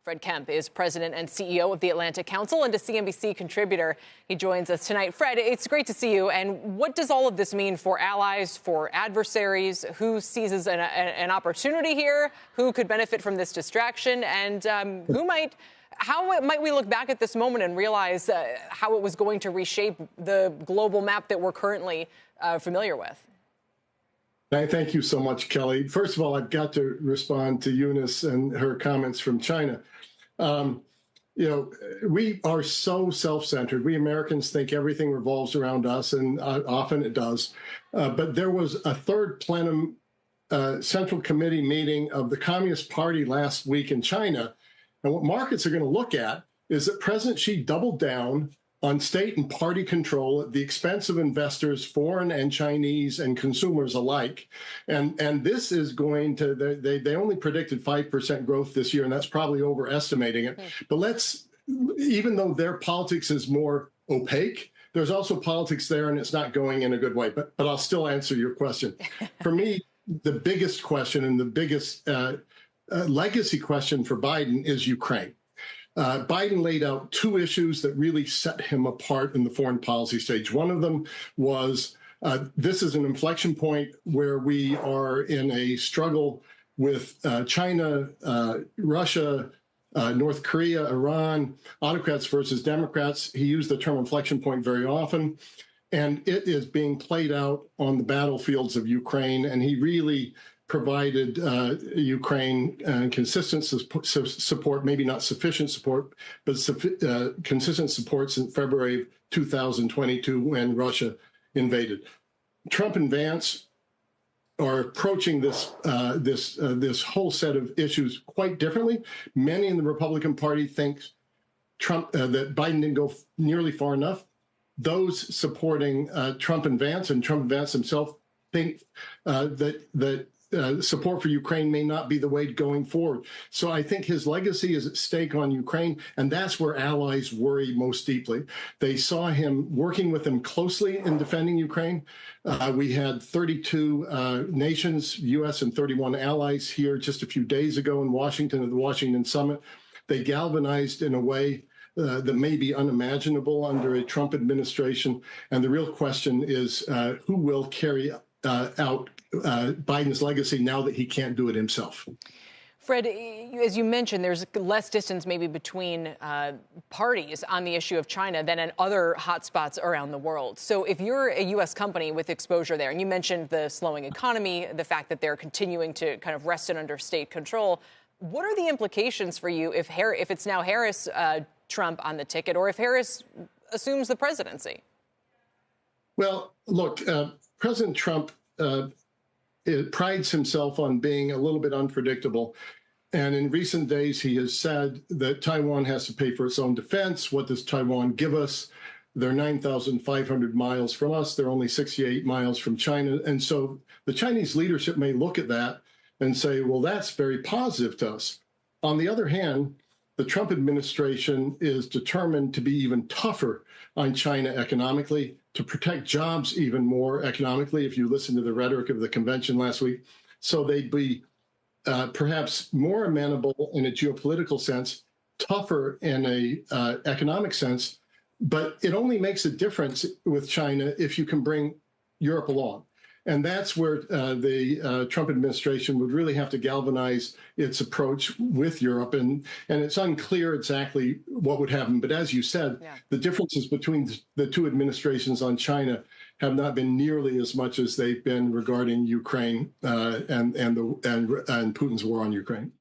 Fred Kempe is president and CEO of the Atlantic Council and a CNBC contributor. He joins us tonight. Fred, it's great to see you. And what does all of this mean for allies, for adversaries? Who seizes an opportunity here? Who could benefit from this distraction? And how might we look back at this moment and realize how it was going to reshape the global map that we're currently familiar with? Thank you so much, Kelly. First of all, I've got to respond to Eunice and her comments from China. We are so self-centered. We Americans think everything revolves around us, and often it does. But there was a third plenum Central Committee meeting of the Communist Party last week in China. And what markets are going to look at is that President Xi doubled down on state and party control at the expense of investors, foreign and Chinese and consumers alike. And this is going to, they only predicted 5% growth this year, and that's probably overestimating it. But even though their politics is more opaque, there's also politics there, and it's not going in a good way. But I'll still answer your question. For me, the biggest question and the biggest legacy question for Biden is Ukraine. Biden laid out two issues that really set him apart in the foreign policy stage. One of them was this is an inflection point where we are in a struggle with China, Russia, North Korea, Iran, autocrats versus Democrats. He used the term inflection point very often, and it is being played out on the battlefields of Ukraine, and he really provided Ukraine consistent support, maybe not sufficient support, but consistent support since February of 2022 when Russia invaded. Trump and Vance are approaching this whole set of issues quite differently. Many in the Republican Party think that Biden didn't go nearly far enough. Those supporting Trump and Vance himself think that support for Ukraine may not be the way going forward. So I think his legacy is at stake on Ukraine, and that's where allies worry most deeply. They saw him working with them closely in defending Ukraine. We had 32 nations, U.S. and 31 allies here just a few days ago in Washington at the Washington Summit. They galvanized in a way that may be unimaginable under a Trump administration. And the real question is who will carry out Biden's legacy now that he can't do it himself. Fred, as you mentioned, there's less distance maybe between parties on the issue of China than in other hotspots around the world. So if you're a U.S. company with exposure there, and you mentioned the slowing economy, the fact that they're continuing to kind of wrest it under state control, what are the implications for you if it's now Harris, Trump on the ticket, or if Harris assumes the presidency? Well, look, President Trump prides himself on being a little bit unpredictable. And in recent days, he has said that Taiwan has to pay for its own defense. What does Taiwan give us? They're 9,500 miles from us. They're only 68 miles from China. And so the Chinese leadership may look at that and say, well, that's very positive to us. On the other hand, the Trump administration is determined to be even tougher on China economically, to protect jobs even more economically, if you listen to the rhetoric of the convention last week. So they'd be perhaps more amenable in a geopolitical sense, tougher in a economic sense, but it only makes a difference with China if you can bring Europe along. And that's where the Trump administration would really have to galvanize its approach with Europe. And it's unclear exactly what would happen. But as you said, the differences between the two administrations on China have not been nearly as much as they've been regarding Ukraine and Putin's war on Ukraine.